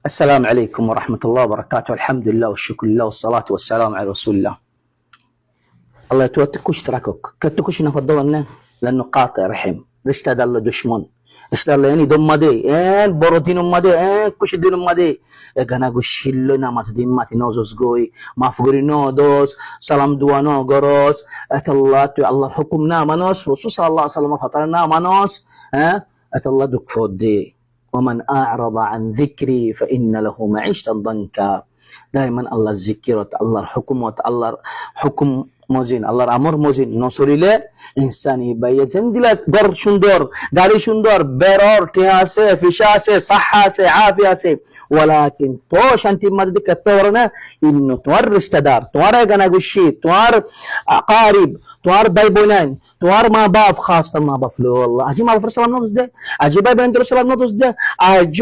السلام عليكم ورحمة الله وبركاته. الحمد لله والشكر لله والصلاة والسلام على رسول الله. الله يتوتكوش تركك كتكوش نفضلنا لأنه قاطع رحم رشتا دالله دشمن رشتا الله يعني دم دي بروتين دي كوش دين دي اغانا غشيلو نامات دي ماتي نوزوس غوي مافغوري نودوس سلام دوانو غروس ات الله تو الله حكمنا منوس رسول صلى الله عليه وسلم فطرنا منوس ات الله دك فودي ومن أعرض عن ذكري فإن له معيشة ضنكا. دائما الله ذكرت الله حكمت الله حكم মজিন আল্লাহর আমর মজিন নসরিলে ইনসানি বাইয়ে জিন্দিলা গর সুন্দর গাড়ি সুন্দর বেরর টিয়া আছে ফিশা আছে সাহা আছে আফিয়া আছে ওয়ালাকিন তো শান্তি মধ্যে কত না ইন্ন তোমার রিশতেদার তোমার গানা গুশি তোমার আকারিব তোমার ভাই বোনান তোমার মা বাপ খাস মা বাপ লো আল্লাহ আজি মা বাপ সালাম নজদে আজি ভাই বোন সালাম নজদে আজ